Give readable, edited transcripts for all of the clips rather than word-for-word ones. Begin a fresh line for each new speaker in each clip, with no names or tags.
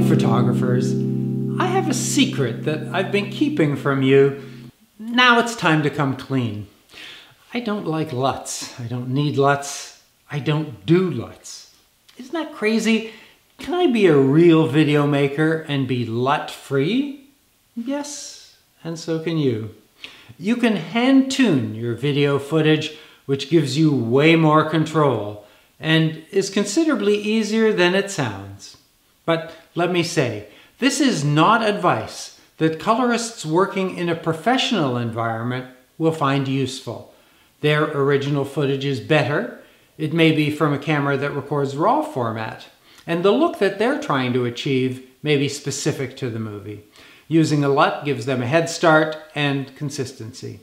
photographers, I have a secret that I've been keeping from you. Now it's time to come clean. I don't like LUTs. I don't need LUTs. I don't do LUTs. Isn't that crazy? Can I be a real video maker and be LUT-free? Yes, and so can you. You can hand tune your video footage, which gives you way more control and is considerably easier than it sounds. But let me say, this is not advice that colorists working in a professional environment will find useful. Their original footage is better. It may be from a camera that records RAW format, and the look that they're trying to achieve may be specific to the movie. Using a LUT gives them a head start and consistency.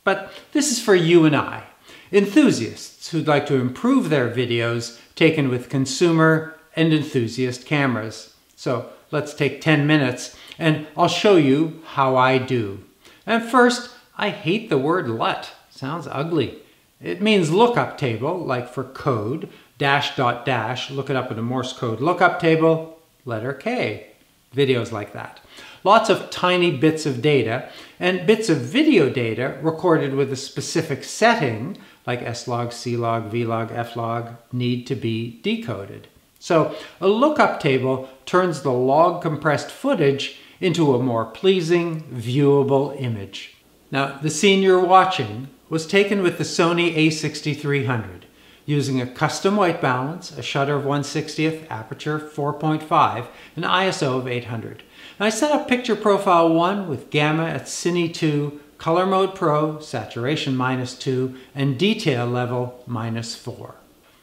But this is for you and I, enthusiasts who'd like to improve their videos taken with consumer and enthusiast cameras. So let's take 10 minutes and I'll show you how I do. And first, I hate the word LUT. Sounds ugly. It means lookup table, like for code, dash dot dash, look it up in a Morse code lookup table, letter K. Videos like that. Lots of tiny bits of data and bits of video data recorded with a specific setting, like SLog, SLog, VLog, FLog, need to be decoded. So a lookup table turns the log compressed footage into a more pleasing, viewable image. Now, the scene you're watching was taken with the Sony a6300, using a custom white balance, a shutter of 1/60th, aperture 4.5, and ISO of 800. And I set up picture profile 1 with gamma at Cine 2, color mode pro, saturation -2, and detail level -4.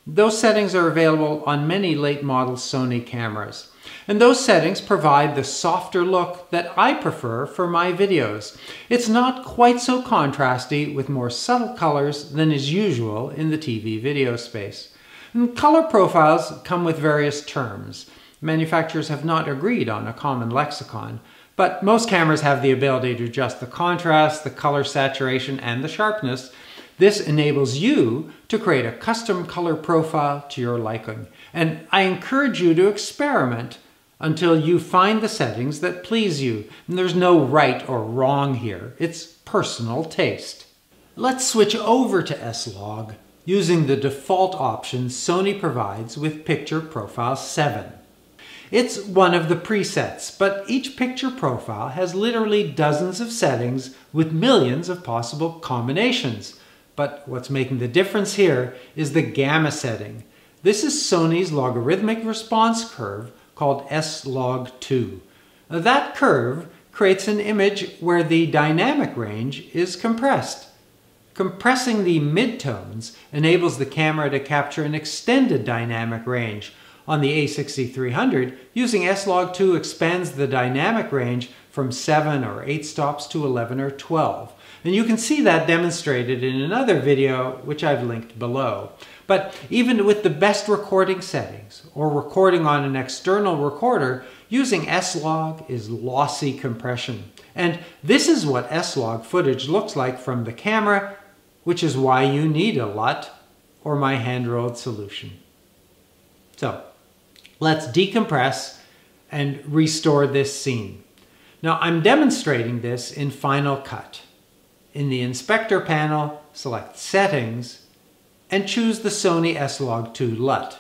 Those settings are available on many late model Sony cameras. And those settings provide the softer look that I prefer for my videos. It's not quite so contrasty with more subtle colors than is usual in the TV video space. And color profiles come with various terms. Manufacturers have not agreed on a common lexicon, but most cameras have the ability to adjust the contrast, the color saturation, and the sharpness. This enables you to create a custom color profile to your liking. And I encourage you to experiment until you find the settings that please you. And there's no right or wrong here. It's personal taste. Let's switch over to SLog using the default options Sony provides with Picture Profile 7. It's one of the presets, but each picture profile has literally dozens of settings with millions of possible combinations. But what's making the difference here is the gamma setting. This is Sony's logarithmic response curve called SLog2. That curve creates an image where the dynamic range is compressed. Compressing the midtones enables the camera to capture an extended dynamic range. On the a6300, using SLog2 expands the dynamic range from 7 or 8 stops to 11 or 12. And you can see that demonstrated in another video, which I've linked below. But even with the best recording settings, or recording on an external recorder, using SLog is lossy compression. And this is what SLog footage looks like from the camera, which is why you need a LUT or my hand-rolled solution. So, let's decompress and restore this scene. Now, I'm demonstrating this in Final Cut. In the Inspector panel, select Settings and choose the Sony SLog2 LUT.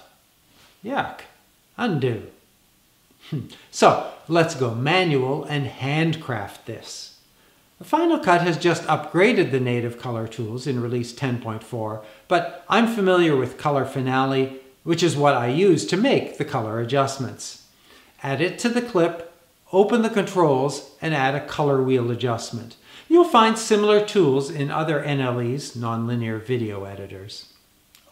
Yuck. Undo. So, let's go manual and handcraft this. Final Cut has just upgraded the native color tools in release 10.4, but I'm familiar with Color Finale, which is what I use to make the color adjustments. Add it to the clip, open the controls, and add a color wheel adjustment. You'll find similar tools in other NLEs, nonlinear video editors.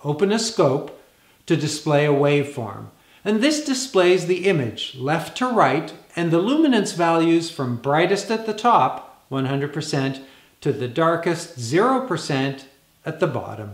Open a scope to display a waveform, and this displays the image left to right and the luminance values from brightest at the top, 100%, to the darkest, 0%, at the bottom.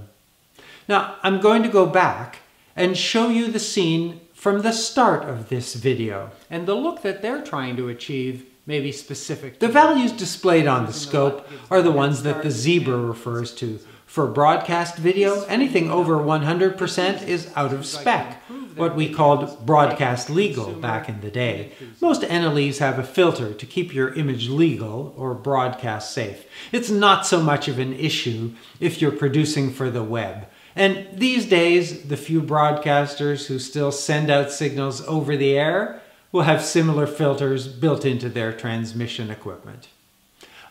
Now, I'm going to go back and show you the scene from the start of this video, and the look that they're trying to achieve may be specific. The values displayed on the scope are the ones that the zebra refers to. For broadcast video, anything over 100% is out of spec. what we called broadcast legal back in the day. Most NLEs have a filter to keep your image legal or broadcast safe. It's not so much of an issue if you're producing for the web. And these days, the few broadcasters who still send out signals over the air will have similar filters built into their transmission equipment.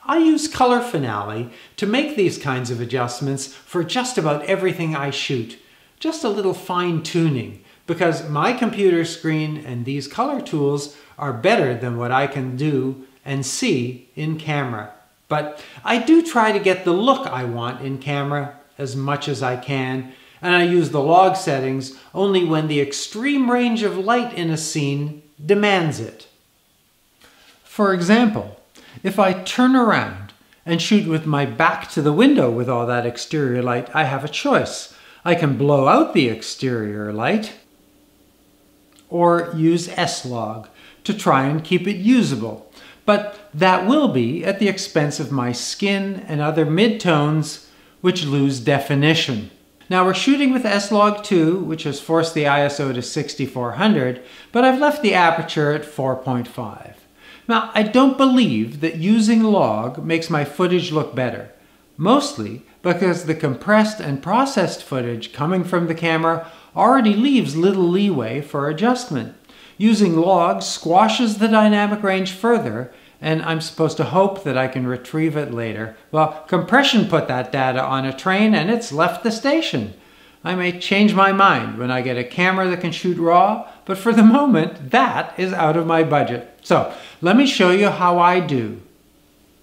I use Color Finale to make these kinds of adjustments for just about everything I shoot. Just a little fine-tuning, because my computer screen and these color tools are better than what I can do and see in camera. But I do try to get the look I want in camera as much as I can, and I use the log settings only when the extreme range of light in a scene demands it. For example, if I turn around and shoot with my back to the window with all that exterior light, I have a choice. I can blow out the exterior light or use SLog to try and keep it usable. But that will be at the expense of my skin and other midtones, which lose definition. Now we're shooting with SLog 2, which has forced the ISO to 6400, but I've left the aperture at 4.5. Now, I don't believe that using log makes my footage look better, mostly because the compressed and processed footage coming from the camera already leaves little leeway for adjustment. Using log squashes the dynamic range further, and I'm supposed to hope that I can retrieve it later. Well, compression put that data on a train and it's left the station. I may change my mind when I get a camera that can shoot RAW, but for the moment, that is out of my budget. So let me show you how I do.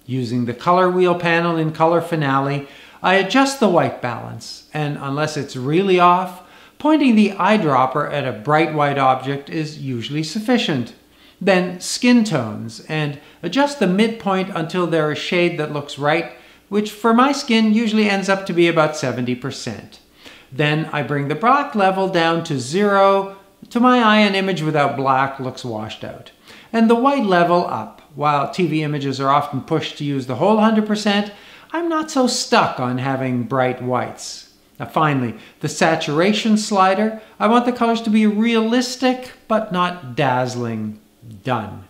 Using the color wheel panel in Color Finale, I adjust the white balance, and unless it's really off, pointing the eyedropper at a bright white object is usually sufficient. Then skin tones, and adjust the midpoint until there is shade that looks right, which for my skin usually ends up to be about 70%. Then I bring the black level down to 0. To my eye, an image without black looks washed out. And the white level up. While TV images are often pushed to use the whole 100%, I'm not so stuck on having bright whites. Now finally, the saturation slider. I want the colors to be realistic, but not dazzling. Done.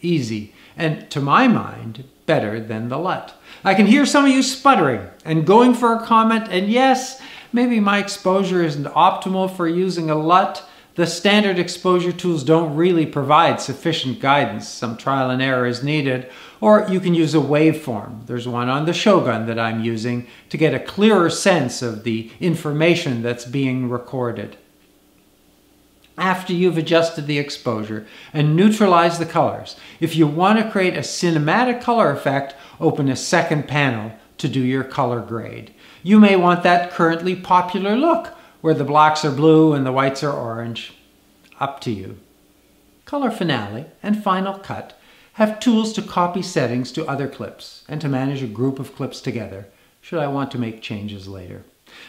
Easy. And to my mind, better than the LUT. I can hear some of you sputtering and going for a comment, and yes, maybe my exposure isn't optimal for using a LUT. The standard exposure tools don't really provide sufficient guidance. Some trial and error is needed. Or you can use a waveform. There's one on the Shogun that I'm using to get a clearer sense of the information that's being recorded. After you've adjusted the exposure and neutralized the colors, if you want to create a cinematic color effect, open a second panel to do your color grade. You may want that currently popular look, where the blacks are blue and the whites are orange. Up to you. Color Finale and Final Cut have tools to copy settings to other clips and to manage a group of clips together, should I want to make changes later.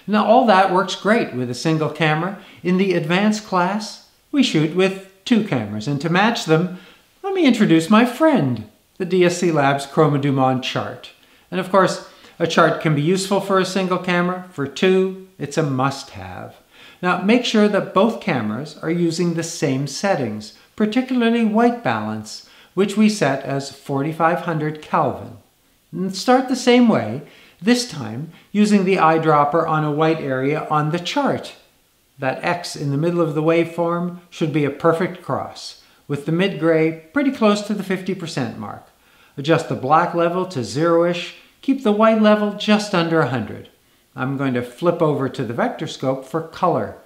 Now all that works great with a single camera. In the advanced class, we shoot with 2 cameras, and to match them, let me introduce my friend, the DSC Labs Chroma Dumont chart. And of course, a chart can be useful for a single camera. For 2, it's a must-have. Now make sure that both cameras are using the same settings, particularly white balance, which we set as 4500 Kelvin. And start the same way, this time using the eyedropper on a white area on the chart. That X in the middle of the waveform should be a perfect cross, with the mid-gray pretty close to the 50% mark. Adjust the black level to 0-ish, keep the white level just under 100. I'm going to flip over to the vector scope for color.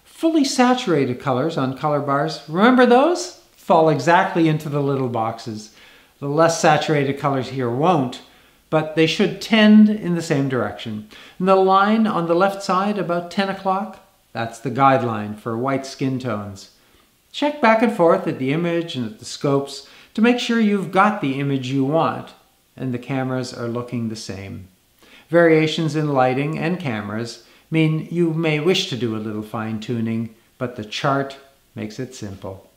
Fully saturated colors on color bars, remember those? Fall exactly into the little boxes. The less saturated colors here won't, but they should tend in the same direction. And the line on the left side about 10 o'clock, that's the guideline for white skin tones. Check back and forth at the image and at the scopes to make sure you've got the image you want and the cameras are looking the same. Variations in lighting and cameras mean you may wish to do a little fine-tuning, but the chart makes it simple.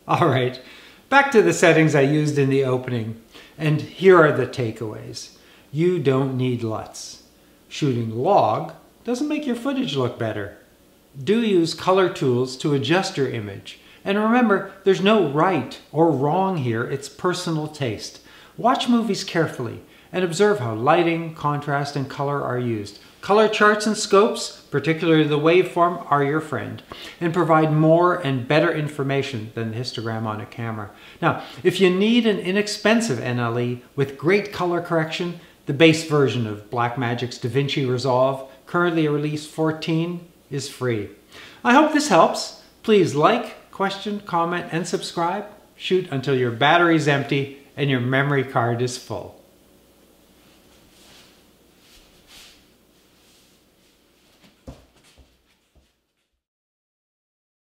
All right, back to the settings I used in the opening. And here are the takeaways. You don't need LUTs. Shooting log doesn't make your footage look better. do use color tools to adjust your image. And remember, there's no right or wrong here, it's personal taste. Watch movies carefully and observe how lighting, contrast, and color are used. Color charts and scopes, particularly the waveform, are your friend and provide more and better information than the histogram on a camera. Now, if you need an inexpensive NLE with great color correction, the base version of Blackmagic's DaVinci Resolve, currently release 14, is free. I hope this helps. Please like, question, comment, and subscribe. Shoot until your battery's empty and your memory card is full.